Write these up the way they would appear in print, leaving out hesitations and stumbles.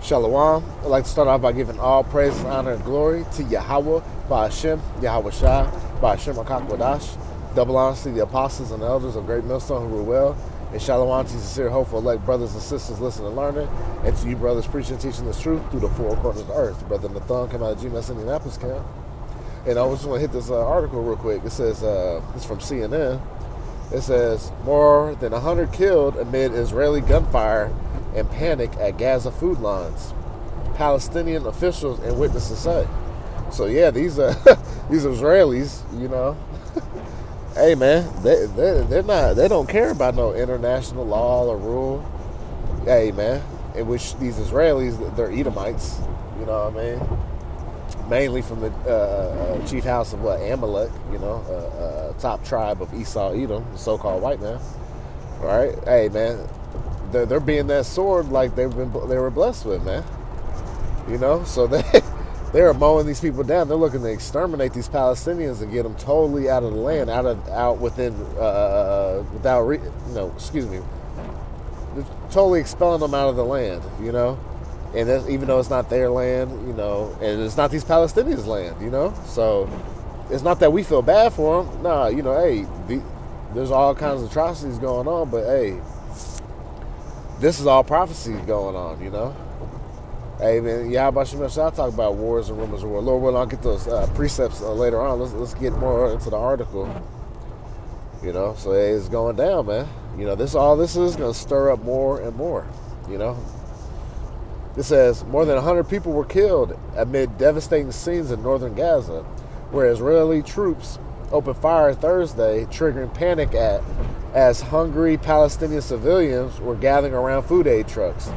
Shalom. I'd like to start off by giving all praise, honor, and glory to Yahweh, Ba'ashem, Yahweh Shai, Ba'ashem HaKakwadash. Double honors to the apostles and elders of Great Millstone who rule well. And shalom to sincere, hopeful, elect brothers and sisters listening and learning. And to you brothers preaching and teaching this truth through the four corners of the earth. Brother Nathan came out of GMS Indianapolis camp. And I just want to hit this article real quick. It says, it's from CNN. It says, more than 100 killed amid Israeli gunfire and panic at Gaza food lines. Palestinian officials and witnesses say. So yeah, these these Israelis, you know, hey man, they don't care about no international law or rule. Hey man, in which these Israelis, they're Edomites, you know what I mean? Mainly from the chief house of Amalek, you know, top tribe of Esau Edom, the so-called white man. All right, hey man. They're being that sword like they were blessed with, man. You know, so they're mowing these people down. They're looking to exterminate these Palestinians and get them totally out of the land, totally expelling them out of the land. You know, and even though it's not their land, you know, and it's not these Palestinians' land, you know, so it's not that we feel bad for them. Nah, you know, hey, there's all kinds of atrocities going on, but hey. This is all prophecy going on, you know. Hey man, Yahweh Shemel, I'll talk about wars and rumors of war. Lord willing, I'll get those precepts later on. Let's get more into the article. You know, so hey, it's going down, man. You know, this is going to stir up more and more. You know, it says more than 100 people were killed amid devastating scenes in northern Gaza, where Israeli troops opened fire Thursday, triggering panic as hungry Palestinian civilians were gathering around food aid trucks.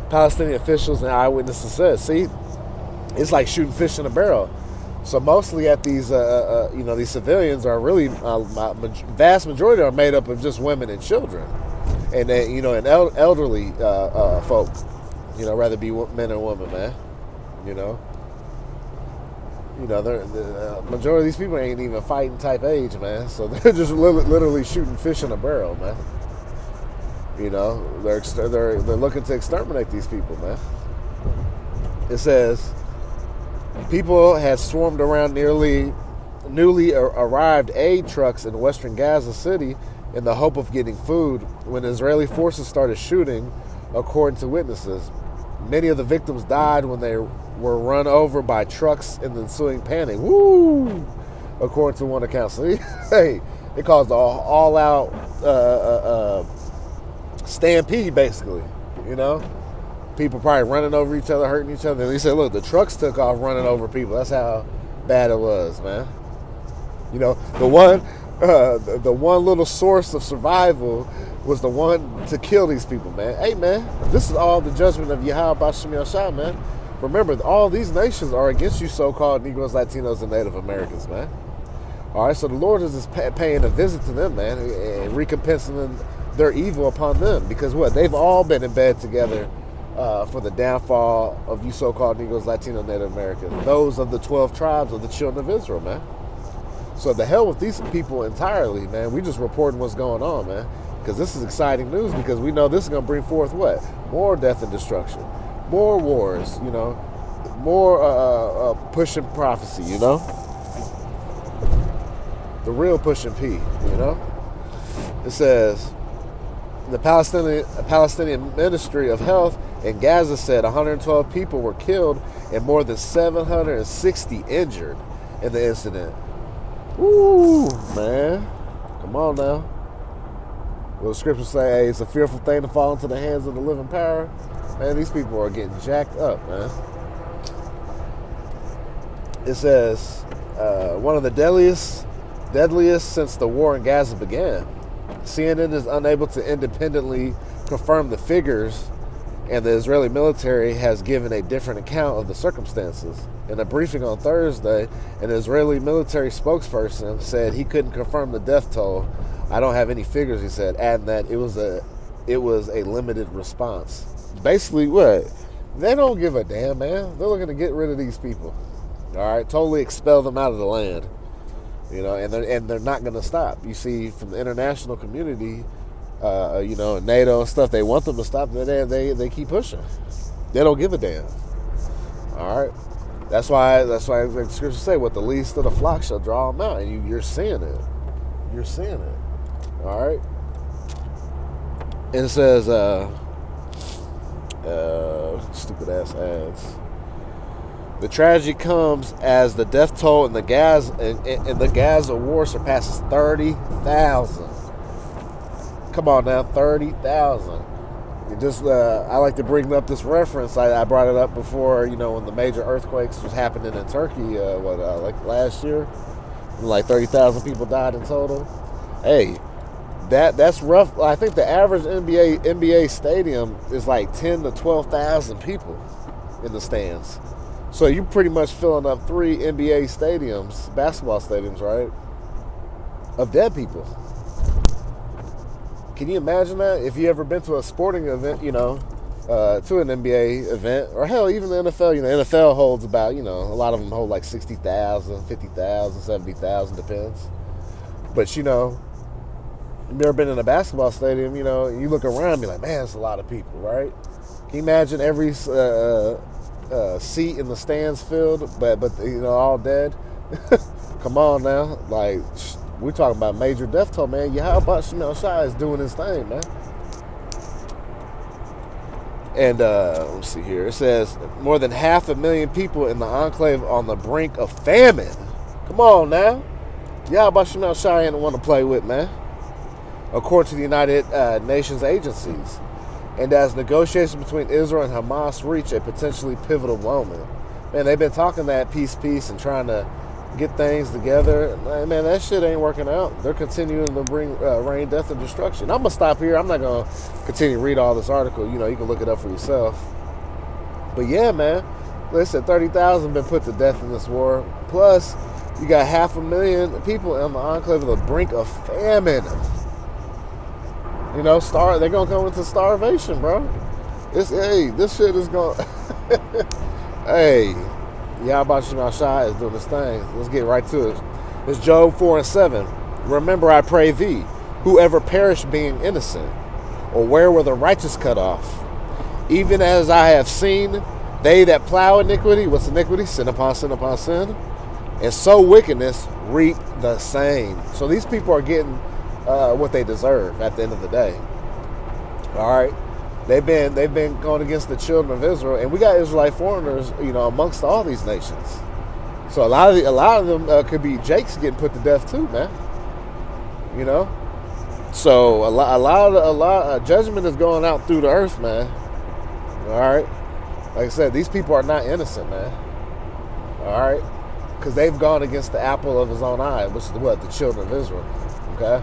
Palestinian officials and eyewitnesses said, see, it's like shooting fish in a barrel. So mostly at these, these civilians are really, vast majority are made up of just women and children. And, and elderly folk, you know, rather be men or women, man, you know. You know, the majority of these people ain't even fighting type age, man. So they're just literally shooting fish in a barrel, man. You know, they're looking to exterminate these people, man. It says people had swarmed around newly arrived aid trucks in western Gaza City in the hope of getting food when Israeli forces started shooting, according to witnesses. Many of the victims died when they were run over by trucks in the ensuing panic. Woo! According to one account. So, hey, it caused an all-out stampede, basically. You know? People probably running over each other, hurting each other. And he said, look, the trucks took off running over people. That's how bad it was, man. You know, the one little source of survival was the one to kill these people, man. Hey, man, this is all the judgment of Yahweh Ba'ashem Yahshua, man. Remember, all these nations are against you so-called Negroes, Latinos, and Native Americans, man. All right, so the Lord is just paying a visit to them, man, and recompensing their evil upon them. Because what? They've all been in bed together for the downfall of you so-called Negroes, Latinos, Native Americans. Those of the 12 tribes of the children of Israel, man. So the hell with these people entirely, man. We just reporting what's going on, man. Because this is exciting news, because we know this is going to bring forth what? More death and destruction. More wars, you know. More pushing prophecy, you know. The real pushing P, you know. It says, the Palestinian Ministry of Health in Gaza said 112 people were killed and more than 760 injured in the incident. Ooh, man. Come on now. Well, the scriptures say, hey, it's a fearful thing to fall into the hands of the living power. Man, these people are getting jacked up, man. It says, one of the deadliest since the war in Gaza began. CNN is unable to independently confirm the figures, and the Israeli military has given a different account of the circumstances. In a briefing on Thursday, an Israeli military spokesperson said he couldn't confirm the death toll. I don't have any figures, he said, adding that it was a limited response. Basically, what? They don't give a damn, man. They're looking to get rid of these people. All right, totally expel them out of the land. You know, and they're not going to stop. You see, from the international community, NATO and stuff, they want them to stop. They keep pushing. They don't give a damn. All right. That's why the scriptures say, "What the least of the flock shall draw them out," and you're seeing it. You're seeing it. All right. And it says, stupid ass ads. The tragedy comes as the death toll in the Gaza war surpasses 30,000. Come on now, 30,000. I like to bring up this reference. I brought it up before, when the major earthquakes was happening in Turkey, like last year, like 30,000 people died in total. Hey, that's rough. I think the average NBA stadium is like 10 to 12,000 people in the stands. So you're pretty much filling up 3 NBA stadiums, basketball stadiums, right, of dead people. Can you imagine that? If you ever been to a sporting event, to an NBA event, or hell, even the NFL, the NFL holds about, a lot of them hold like 60,000, 50,000, 70,000, depends. But, you've never been in a basketball stadium, you look around and be like, man, it's a lot of people, right? Can you imagine every seat in the stands filled, but all dead? Come on now. Like, we're talking about major death toll, man. Yahweh Shemel Shai is doing his thing, man. And let's see here. It says more than 500,000 people in the enclave on the brink of famine. Come on now. Yahweh Shemel Shai ain't the one to play with, man. According to the United Nations agencies. And as negotiations between Israel and Hamas reach a potentially pivotal moment. Man, they've been talking that peace and trying to get things together. Man, that shit ain't working out. They're continuing to bring rain, death, and destruction. I'm going to stop here. I'm not going to continue to read all this article. You can look it up for yourself. But yeah, man. Listen, 30,000 been put to death in this war. Plus, you got 500,000 people in the enclave of the brink of famine. They're going to come into starvation, bro. This shit is going... Hey... Yahweh Shemel Shai is doing this thing. Let's get right to it. It's Job 4:7. Remember, I pray thee, whoever perished being innocent, or where were the righteous cut off? Even as I have seen, they that plow iniquity, what's iniquity? Sin upon sin upon sin. And sow wickedness, reap the same. So these people are getting what they deserve at the end of the day. All right. They've been going against the children of Israel, and we got Israelite foreigners, amongst all these nations. So a lot of them could be Jakes getting put to death too, man. So a lot judgment is going out through the earth, man. All right, like I said, these people are not innocent, man. All right, because they've gone against the apple of his own eye, which is what, the children of Israel. Okay,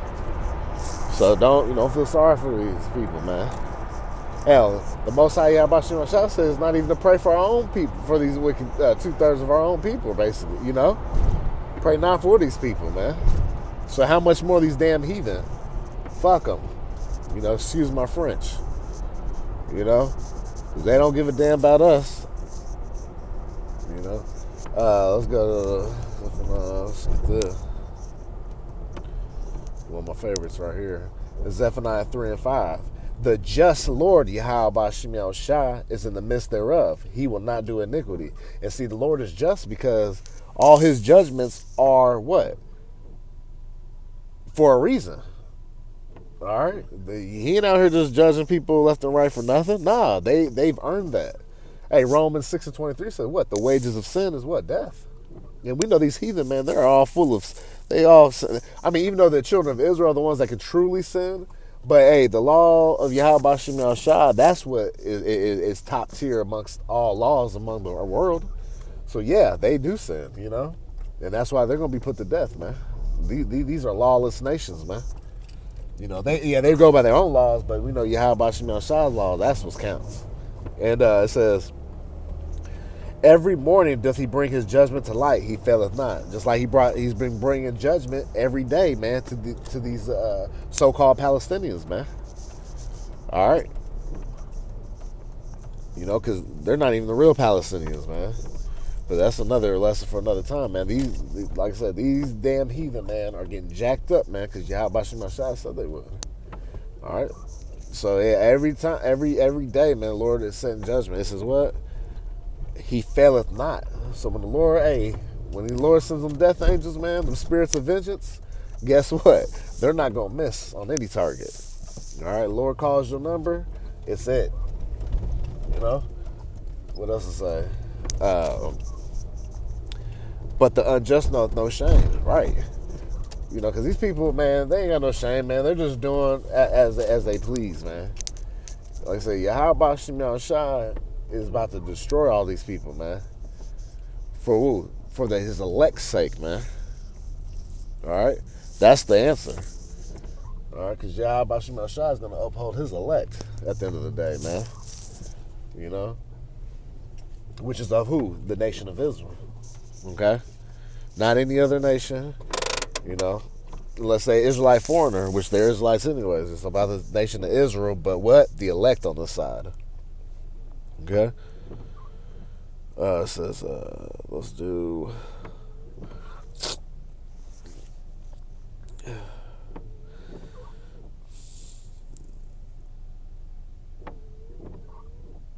so don't feel sorry for these people, man. Hell, the Most High Yahweh Shemel Shai says not even to pray for our own people, for these wicked 2/3 of our own people, basically. Pray not for these people, man. So how much more these damn heathen? Fuck them. Excuse my French. Because they don't give a damn about us. Let's go to one of my favorites right here. It's Zephaniah 3:5. The just Lord, Yahweh Shemel Shai, is in the midst thereof. He will not do iniquity. And see, the Lord is just because all his judgments are what? For a reason. All right? He ain't out here just judging people left and right for nothing. Nah, they've earned that. Hey, Romans 6:23 says what? The wages of sin is what? Death. And we know these heathen, man, they're all full of... even though the children of Israel are the ones that can truly sin... But hey, the law of Yahweh Shemel Shai, that's what is top tier amongst all laws among the world. So yeah, they do sin, and that's why they're gonna be put to death, man. These are lawless nations, man. They go by their own laws, but we know Yahweh Shemel Shai's law. That's what counts. And it says, every morning doth he bring his judgment to light, he faileth not. Just like he's been bringing judgment every day, man, to these so-called Palestinians, man. All right. Because they're not even the real Palestinians, man. But that's another lesson for another time, man. These, like I said, these damn heathen, man, are getting jacked up, man, because Yahweh Shemel Shai said they would. All right. So yeah, every time, every day, man, the Lord is setting judgment. It says what? He faileth not. So when the Lord, when the Lord sends them death angels, man, them spirits of vengeance, guess what? They're not gonna miss on any target. All right, Lord calls your number, it's it. You know. What else to say? But the unjust know no shame, right? You know, because these people, man, they ain't got no shame, man. They're just doing as they please, man. Like I say, Yahweh Shimon Shai is about to destroy all these people, man. For who? For his elect's sake, man. All right? That's the answer. All right? Because Yahweh Shimon Shai is going to uphold his elect at the end of the day, man. You know? Which is of who? The nation of Israel. Okay? Not any other nation. You know? Let's say Israelite foreigner, which they're Israelites anyways. It's about the nation of Israel, but what? The elect on the side. Okay? It says, let's do...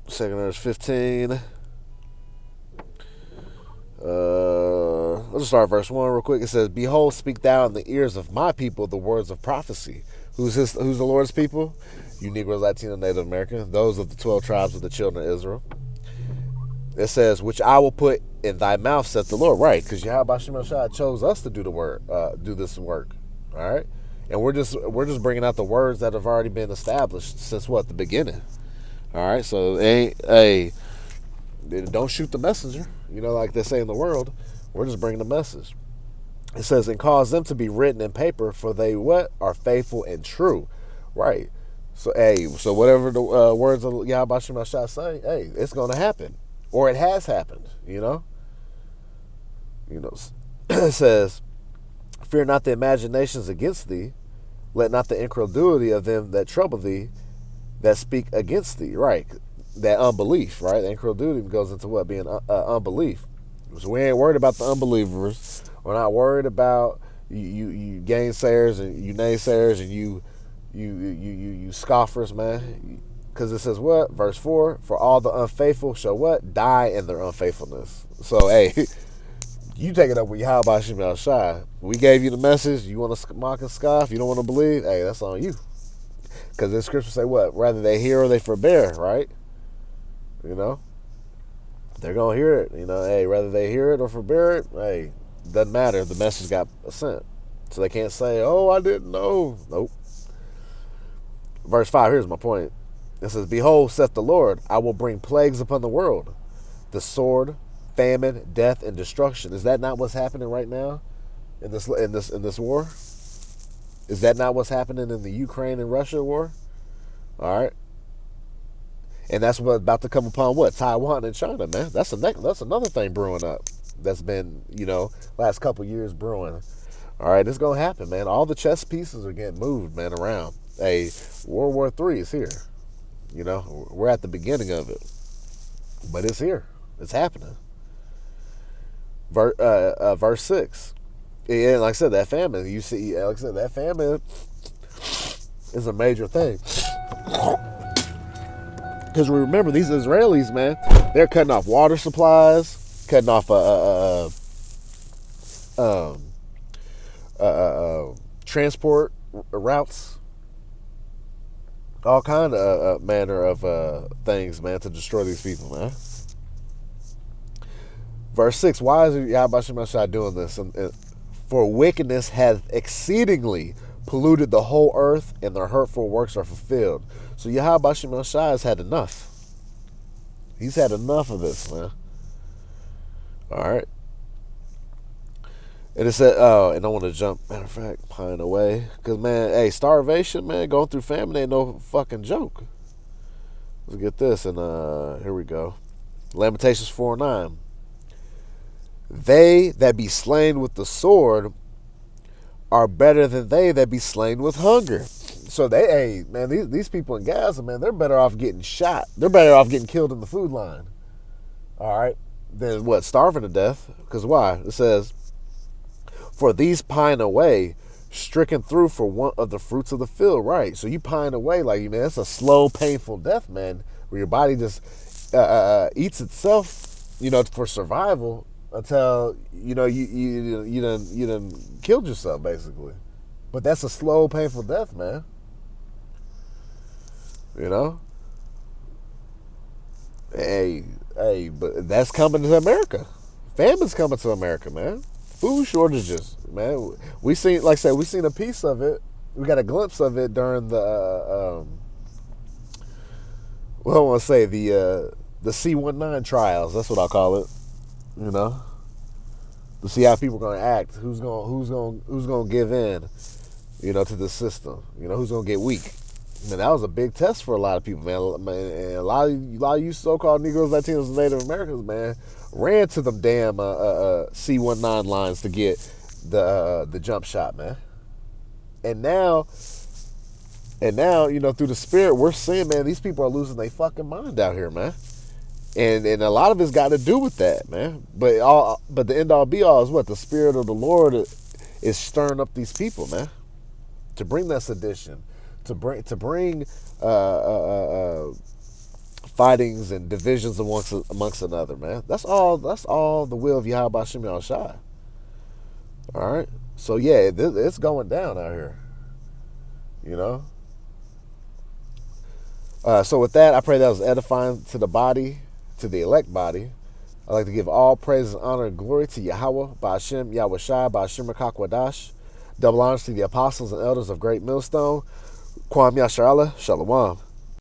Second verse 15. Let's start verse 1 real quick. It says, Behold, speak thou in the ears of my people the words of prophecy. Who's the Lord's people? You Negroes, Latino, Native American. Those of the 12 tribes of the children of Israel. It says, which I will put in thy mouth, saith the Lord. Right, because Yahweh Shimon Shai chose us to do the word, do this work. All right? And we're just bringing out the words that have already been established since what? The beginning. All right? So, don't shoot the messenger. You know, like they say in the world. We're just bringing the message. It says, and cause them to be written in paper, for they what? Are faithful and true. Right. So, so whatever the words of Yahweh Shimon Shai say, it's going to happen. Or it has happened, you know? It says, fear not the imaginations against thee. Let not the incredulity of them that trouble thee, that speak against thee. Right. That unbelief, right? The incredulity goes into what? Being unbelief. So we ain't worried about the unbelievers. We're not worried about you gainsayers and you naysayers and you scoffers, man. Because it says what? Verse 4, for all the unfaithful shall what? Die in their unfaithfulness. So, you take it up with Yahweh Shimon Shai. We gave you the message. You want to mock and scoff? You don't want to believe? That's on you. Because the scriptures say what? Rather they hear or they forbear, right? You know? They're going to hear it. You know, whether they hear it or forbear it, doesn't matter. The message got sent. So they can't say, oh, I didn't know. Nope. Verse 5, here's my point. It says, behold, saith the Lord, I will bring plagues upon the world. The sword, famine, death, and destruction. Is that not what's happening right now in this war? Is that not what's happening in the Ukraine and Russia war? All right. And that's what's about to come upon what? Taiwan and China, man. That's another thing brewing up. That's been, last couple years brewing. All right, it's going to happen, man. All the chess pieces are getting moved, man, around. World War III is here. We're at the beginning of it. But it's here. It's happening. Verse 6. Yeah, like I said, that famine. You see, like I said, that famine is a major thing. Because remember, these Israelis, man, they're cutting off water supplies, cutting off transport routes, all kind of manner of things, man, to destroy these people, man. Verse 6, why is Yahweh Shimon Shai doing this? For wickedness hath exceedingly polluted the whole earth, and their hurtful works are fulfilled. So Yahweh Shimon Shai has had enough. He's had enough of this, man. All right. And it said, and I want to jump, matter of fact, pine away. Because, man, starvation, man, going through famine ain't no fucking joke. Let's get this, and here we go. Lamentations 4:9. They that be slain with the sword are better than they that be slain with hunger. So these people in Gaza, man, they're better off getting shot. They're better off getting killed in the food line. All right. Than what? Starving to death. Because why? It says, for these pine away, stricken through for one of the fruits of the field, right? So you pine away like, man, it's a slow, painful death, man, where your body just eats itself, for survival until you done killed yourself basically. But that's a slow, painful death, man. You know, but that's coming to America. Famine's coming to America, man. Food shortages, man. We seen, like I said, we seen a piece of it. We got a glimpse of it during the, well, I want to say the C-19 trials. That's what I call it. To see how people are going to act. Who's going to give in, to the system. Who's going to get weak. Man, that was a big test for a lot of people, man. And a lot of you so-called Negroes, Latinos, and Native Americans, man, ran to them damn C-19 lines to get the jump shot, man. And now, through the spirit, we're seeing, man, these people are losing their fucking mind out here, man. And a lot of it's got to do with that, man. But the end all be all is what? The spirit of the Lord is stirring up these people, man, to bring that sedition, to bring fightings and divisions amongst another, man. That's all the will of Yahweh Shem Yahushai. All right. So yeah, it's going down out here. So with that, I pray that was edifying to the body, to the elect body. I'd like to give all praise and honor and glory to Yahweh, Ba'ashem, Yahushai, Ba'ashem Rakakwadash. Double honors to the apostles and elders of Great Millstone. Kwam Yasharallah, Shalom.